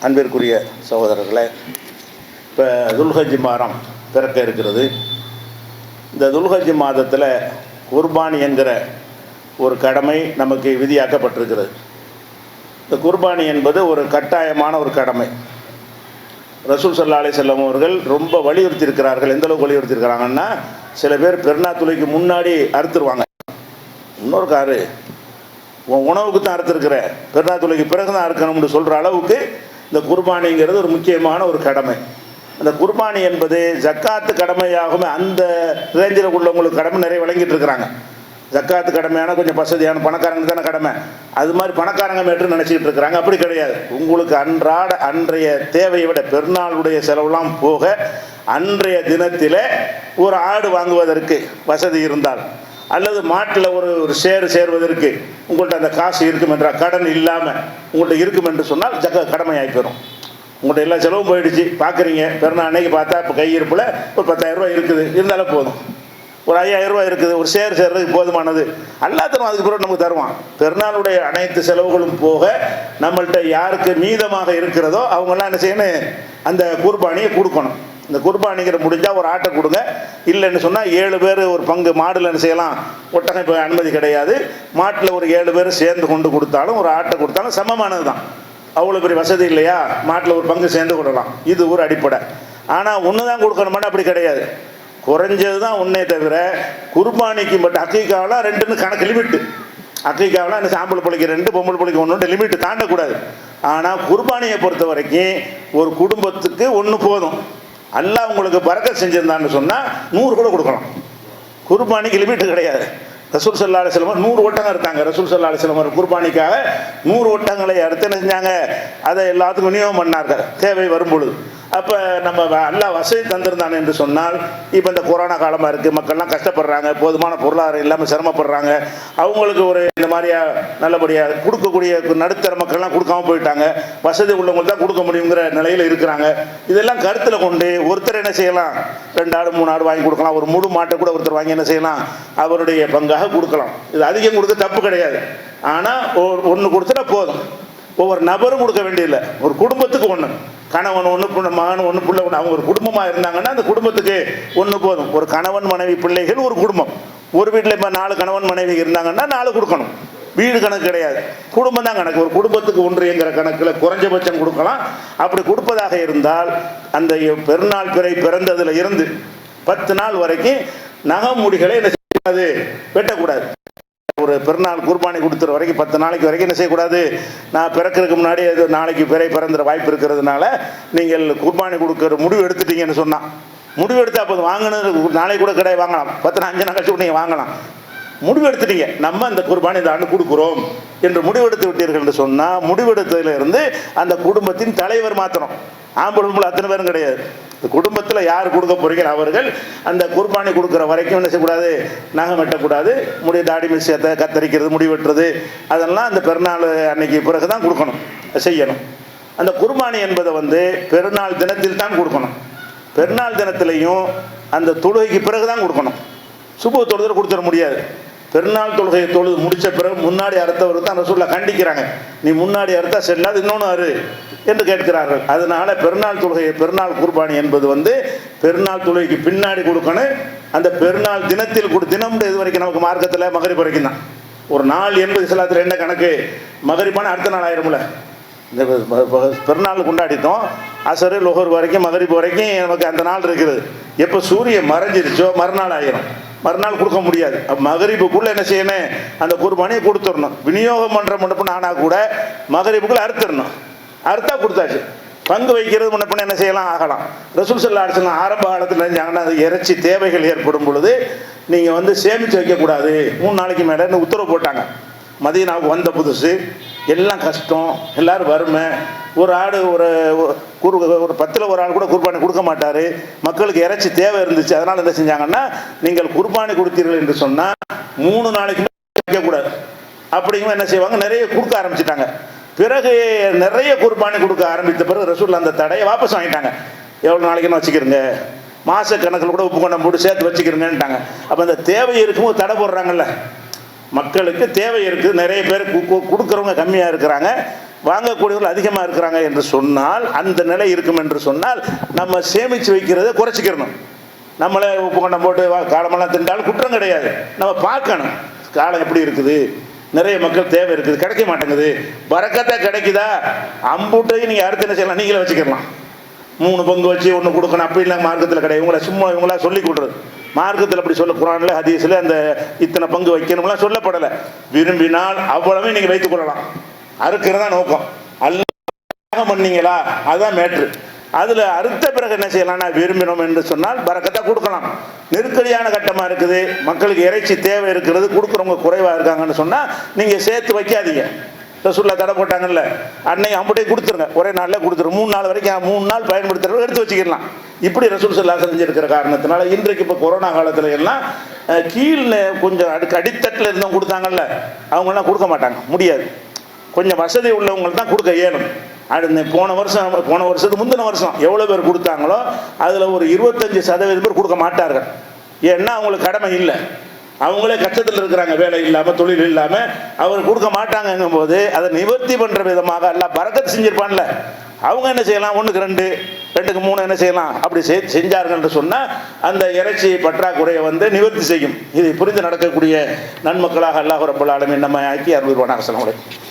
அன்பிற்குரிய சகோதரர்களே, இப்போ துல்ஹஜ் மாதம் பிறக்க இருக்கிறது. இந்த துல்ஹஜ் மாதத்தில் குர்பானி என்கிற ஒரு கடமை நமக்கு விதியாக்கப்பட்டிருக்கிறது. இந்த குர்பானி என்பது ஒரு கட்டாயமான ஒரு கடமை. ரசூல் ஸல்லல்லாஹு அலைஹி வஸல்லம் அவர்கள் ரொம்ப வலியுறுத்தியிருக்கிறார்கள். எந்தளவுக்கு வலியுறுத்தியிருக்கிறாங்கன்னா, சில பேர் பெருநாத்துளைக்கு முன்னாடி அறுத்துருவாங்க. இன்னொரு காரு உணவுக்கு தான் அறுத்துருக்கிற, பெருநாத்துளைக்கு பிறகு தான் அறுக்கணும்னு சொல்கிற அளவுக்கு இந்த குர்பானிங்கிறது ஒரு முக்கியமான ஒரு கடமை. அந்த குர்பானி என்பது ஜக்காத்து கடமையாகும். அந்த ரேஞ்சில் உள்ளவங்களுக்கு கடமை நிறைய வழங்கிட்டு இருக்கிறாங்க. ஜக்காத்து கடமையான கொஞ்சம் வசதியான பணக்காரங்க தானே கடமை, அது மாதிரி பணக்காரங்க மேட்டு நினச்சிக்கிட்டு இருக்கிறாங்க. அப்படி கிடையாது. உங்களுக்கு அன்றைய தேவையை விட பெருநாளுடைய செலவுலாம் போக அன்றைய தினத்தில் ஒரு ஆடு வாங்குவதற்கு வசதி இருந்தால், அல்லது மாட்டில் ஒரு சேர்வதற்கு உங்கள்கிட்ட அந்த காசு இருக்கும் என்றால், கடன் இல்லாமல் உங்கள்கிட்ட இருக்கும் என்று சொன்னால் கடமையாகி போயிடும். உங்கள்கிட்ட எல்லா செலவும் போயிடுச்சு, பார்க்குறீங்க, பெருநாள் அன்னைக்கு பார்த்தா இப்போ கையிருப்பில் ஒரு 10,000 ரூபா இருக்குது, இருந்தாலும் போதும். ஒரு 5,000 ரூபா இருக்குது, ஒரு சேர்றதுக்கு போதுமானது. எல்லாத்தரும் அதுக்கு பிறகு நமக்கு தருவான். பெருநாளுடைய அனைத்து செலவுகளும் போக நம்மள்கிட்ட யாருக்கு மீதமாக இருக்கிறதோ அவங்கெல்லாம் என்ன செய்யணும், அந்த குர்பானியை கொடுக்கணும். இந்த குர்பானிங்கிற முடிஞ்சால் ஒரு ஆட்டை கொடுங்க, இல்லைன்னு சொன்னால் 7 பேர் ஒரு பங்கு மாடில் என்ன செய்யலாம், ஒட்டகம் இப்போ அனுமதி கிடையாது. மாட்டில் ஒரு 7 பேர் சேர்ந்து கொண்டு கொடுத்தாலும் ஒரு ஆட்டை கொடுத்தாலும் சமமானது தான். அவ்வளோ பெரிய வசதி இல்லையா, மாட்டில் ஒரு பங்கு சேர்ந்து கொடுக்கலாம், இது ஒரு அடிப்படை. ஆனால் ஒன்று தான் கொடுக்கணுமாட்டா அப்படி கிடையாது. குறைஞ்சது தான் ஒன்றே தவிர குர்பானிக்கு மட்டும் அக்கீக்காவெலாம் 2ன்னு கணக்கு லிமிட்டு. அக்கீக்காவெலாம் என்ன ஆம்பளை பிள்ளைக்கு 2, பொம்பளை பிள்ளைக்கு 1 லிமிட்டு தாண்டக்கூடாது. ஆனால் குர்பானியை பொறுத்த வரைக்கும் ஒரு குடும்பத்துக்கு 1 போதும். அல்லாஹ் உங்களுக்கு பரக்கத் செஞ்சிருந்தான்னு சொன்னால் 100 கூட கொடுக்கலாம். குர்பானிக்கு லிமிட்டு கிடையாது. ரசூல் ஸல்லல்லாஹு அலைஹி வஸல்லம் 100 ஒட்டகம் எடுத்தாங்க. ரசூல் ஸல்லல்லாஹு அலைஹி வஸல்லம் குர்பானிக்காக 100 ஒட்டகங்களை அடுத்து என்ன செஞ்சாங்க, அதை எல்லாத்துக்கும் விநியோகம் பண்ணார்கள் தேவை வரும்பொழுது. அப்போ நம்ம எல்லாம் வசதி தந்திருந்தானே என்று சொன்னால், இப்போ இந்த கொரோனா காலமாக இருக்குது, மக்கள்லாம் கஷ்டப்படுறாங்க, போதுமான பொருளாதாரம் இல்லாமல் சிரமப்படுறாங்க. அவங்களுக்கு ஒரு இந்த மாதிரியா நல்லபடியாக கொடுக்கக்கூடிய நடுத்தர மக்கள்லாம் கொடுக்காம போயிட்டாங்க. வசதி உள்ளவங்களுக்கு தான் கொடுக்க முடியுங்கிற நிலையில் இருக்கிறாங்க. இதெல்லாம் கருத்தில் கொண்டு ஒருத்தர் என்ன செய்யலாம், 2 ஆடு 3 ஆடு வாங்கி கொடுக்கலாம். ஒரு முழு மாட்டை கூட ஒருத்தர் வாங்கி என்ன செய்யலாம், அவருடைய பங்காக கொடுக்கலாம். இது அதிகம் கொடுக்க தப்பு கிடையாது. ஆனால் 1 கொடுத்துட்டா போதும். ஒவ்வொரு நபரும் கொடுக்க வேண்டியதில்லை, ஒரு குடும்பத்துக்கு 1, கணவன் 1, மகன் 1, பிள்ளை 1. அவங்க ஒரு குடும்பமாக இருந்தாங்கன்னா அந்த குடும்பத்துக்கு 1 போதும். ஒரு கணவன் மனைவி பிள்ளைகள் ஒரு குடும்பம். ஒரு வீட்டில் இப்போ 4 கணவன் மனைவி இருந்தாங்கன்னா 4 கொடுக்கணும். வீடு கணக்கு கிடையாது, குடும்பம் தான் கணக்கு. ஒரு குடும்பத்துக்கு 1ங்கிற கணக்கில் குறைஞ்சபட்சம் கொடுக்கலாம். அப்படி கொடுப்பதாக இருந்தால் அந்த பெருநாள் பிறந்ததுல இருந்து 10 நாள் வரைக்கும் நகமுடிகளை என்ன செய்யக்கூடாது, வெட்டக்கூடாது. ஒரு பெருநாள் குர்பானி கொடுத்துற வரைக்கும் 10 நாளைக்கு வரைக்கும் என்ன செய்யக்கூடாது, நான் பிறக்கிறதுக்கு முன்னாடி அது நாளைக்கு பிறந்துற வாய்ப்பு இருக்கிறதுனால நீங்கள் குர்பானி கொடுக்குற முடிவு எடுத்துட்டீங்கன்னு சொன்னால், முடிவு எடுத்து அப்போ வாங்கினது நாளைக்கு கூட கிடையாது, வாங்கலாம். 10 நாள் 5 நாள் கழிச்சு நீங்கள் வாங்கலாம். முடிவு எடுத்துட்டீங்க, நம்ம அந்த குர்பானி இந்த ஆண்டு கொடுக்குறோம் என்று முடிவெடுத்து விட்டீர்கள் என்று சொன்னால், முடிவெடுத்ததிலிருந்து அந்த குடும்பத்தின் தலைவர் மாற்றணும். ஆம்பளை அத்தனை பேரும் கிடையாது. குடும்பத்தில் யார் கொடுக்க போறீங்க அவர்கள் அந்த குர்பானி கொடுக்குற வரைக்கும் என்ன செய்யக்கூடாது, நகம் வெட்டக்கூடாது. முடி தாடி மிஷத்தை கத்தரிக்கிறது, முடி வெட்டுறது, அதெல்லாம் அந்த பெருநாள் அன்னைக்கு பிறகு தான் கொடுக்கணும், செய்யணும். அந்த குர்பானி என்பதை பெருநாள் தினத்தில் தான் கொடுக்கணும். பெருநாள் தினத்திலையும் அந்த தொழுகைக்கு பிறகு தான் கொடுக்கணும். சுப தொழுதல் கொடுத்துட முடியாது. பெருநாள் தொழுகையை தொழுது முடித்த பிறகு முன்னாடி அறுத்தவருக்கு தான் ரசூலுல்லாஹ் கண்டிக்கிறாங்க. நீ முன்னாடி அறுத்தா செல்லாது, இன்னொன்று அறு என்று கேட்கிறார்கள். அதனால பெருநாள் தொழுகை, பெருநாள் குர்பானி என்பது பெருநாள் தொழுகைக்கு பின்னாடி கொடுக்கணும். அந்த பெருநாள் தினத்தில் தினம் இது வரைக்கும் நமக்கு மார்க்கத்தில் மகரிப் வரைக்கும் தான். ஒரு நாள் என்பது இஸ்லாத்தில் என்ன கணக்கு, மகரிப்பான அடுத்த நாள் ஆயிரும்ல. இந்த பெருநாள் கொண்டாடிட்டோம், அசரு லொஹர் வரைக்கும் மகரிப் வரைக்கும் நமக்கு அந்த நாள் இருக்குது. எப்போ சூரியன் மறைஞ்சிருச்சோ மறுநாள் ஆயிரும், மறுநாள் கொடுக்க முடியாது. மகரிப்புக்குள்ளே என்ன செய்யணும், அந்த குர்பானியை கொடுத்துடணும். விநியோகம் பண்ணுற முன்னப்பின் ஆனால் கூட மகரிப்புக்குள்ளே அறுத்துடணும். அறுத்தா கொடுத்தாச்சு. பங்கு வைக்கிறது முன்னப்பின் என்ன செய்யலாம், ஆகலாம். ரசூல் ஸல்லல்லாஹு அலைஹி வஸல்லம் ஆரம்ப காலத்தில் நினைச்சாங்கன்னா, அது இறைச்சி தேவைகள் ஏற்படும் பொழுது நீங்கள் சேமித்து வைக்கக்கூடாது, 3 நாளைக்கு மேலே உத்தரவு போட்டாங்க. மதீனாவுக்கு வந்த புதுசு, எல்லாம் கஷ்டம், எல்லோரும் வறுமை. ஒரு ஆடு ஒரு 10ல் ஒரு ஆள் கூட குர்பானி கொடுக்க மாட்டார். மக்களுக்கு இறைச்சி தேவை இருந்துச்சு. அதனால் என்ன செஞ்சாங்கன்னா, நீங்கள் குர்பானி கொடுத்தீர்கள் என்று சொன்னால் 3 நாளைக்கு வைக்கக்கூடாது அப்படிங்கும் என்ன செய்வாங்க, நிறைய கொடுக்க ஆரம்பிச்சிட்டாங்க. பிறகு நிறைய குர்பானி கொடுக்க ஆரம்பித்த பிறகு ரசூலுல்லாஹ் அந்த தடையை வாபஸ் வாங்கிட்டாங்க. எவ்வளோ நாளைக்குன்னு வச்சுக்கிறங்க, மாத கணக்கில் கூட உப்பு கொண்டம் போட்டு சேர்த்து வச்சுக்கிறங்கன்ட்டாங்க. அப்போ அந்த தேவை இருக்கும்போது தடை போடுறாங்கல்ல, மக்களுக்கு தேவை இருக்குது, நிறைய பேர் கொடுக்குறவங்க கம்மியாக இருக்கிறாங்க. வாங்கக்கூடியவர்கள் அதிகமாக இருக்கிறாங்க என்று சொன்னால், அந்த நிலை இருக்கும் என்று சொன்னால், நம்ம சேமித்து வைக்கிறத குறைச்சிக்கிறணும். நம்மளே உப்பு கொண்டம் போட்டு காலமெல்லாம் தின்றாலும் குற்றம் கிடையாது. நம்ம பார்க்கணும் காலம் எப்படி இருக்குது, நிறைய மக்கள் தேவை இருக்குது, கிடைக்க மாட்டேங்குது, பறக்கத்தா கிடைக்குதா, அம்புட்டையும் நீங்கள் அடுத்து என்ன செய்யலாம், நீங்களே வச்சுக்கலாம். 3 பங்கு வச்சு ஒன்று கொடுக்கணும் அப்படின்லாம் மார்க்கத்தில் கிடையாது. இவங்களா சொல்லி கொடுறது. மார்க்கத்தில் அப்படி சொல்ல, குர்ஆன்ல ஹதீஸில் அந்த இத்தனை பங்கு வைக்கணும்லாம் சொல்லப்படலை. விரும்பினால் அவ்வளவே நீங்கள் வைத்துக் கொள்ளலாம். அறுக்கிறதா நோக்கம். அல்லாஹ் பண்ணீங்களா, அதுதான் மேட்ரு. அதில் அறுத்த பிறகு என்ன செய்யலாம்னா, விரும்பினோம் என்று சொன்னால் பரக்கத்தா கொடுக்கலாம். நெருக்கடியான கட்டமாக இருக்குது, மக்களுக்கு இறைச்சி தேவை இருக்கிறது, கொடுக்குறவங்க குறைவாக இருக்காங்கன்னு சொன்னால் நீங்கள் சேர்த்து வைக்காதீங்க. ரசூலுல்லாஹ் தடை போட்டாங்கல்ல, அன்னைக்கு அம்புட்டை கொடுத்துருங்க, ஒரே நாளில் கொடுத்துருங்க. 3 நாள் வரைக்கும் 3 நாள் பயன்படுத்துறவங்க எடுத்து வச்சுக்கலாம். இப்படி ரசூல் ஸல்லல்லாஹு அலைஹி செஞ்சிருக்கிற காரணத்தினால இன்றைக்கு இப்போ கொரோனா காலத்தில் எல்லாம் கீழே கொஞ்சம் அடித்தட்டில் இருந்தவங்க கொடுத்தாங்கல்ல, அவங்களாம் கொடுக்க மாட்டாங்க, முடியாது. கொஞ்சம் வசதி உள்ளவங்களுக்கு தான் கொடுக்க இயலும். அடுத்த போன வருஷத்துக்கு முந்தின வருஷம் எவ்வளோ பேர் கொடுத்தாங்களோ அதில் ஒரு 25% பேர் கொடுக்க மாட்டார்கள். ஏன்னா அவங்களுக்கு கடமை இல்லை, அவங்களே கஷ்டத்தில் இருக்கிறாங்க, வேலை இல்லாமல் தொழில் இல்லாமல், அவர் கொடுக்க மாட்டாங்கங்கும் போது அதை நிவர்த்தி பண்ணுற விதமாக எல்லாம் பரக்கத்து செஞ்சிருப்பான்ல, அவங்க என்ன செய்யலாம், 1க்கு 2, 2க்கு 3 என்ன செய்யலாம், அப்படி செஞ்சார்கள் என்று சொன்னால் அந்த இறைச்சி பற்றாக்குறையை நிவர்த்தி செய்யும். இதை புரிந்து நடக்கக்கூடிய நன்மக்களாக அல்லாஹ் ரப்பல் ஆலமீன் நம்ம ஆக்கி அருள்வானாக. அஸ்ஸலாமு அலைக்கும்.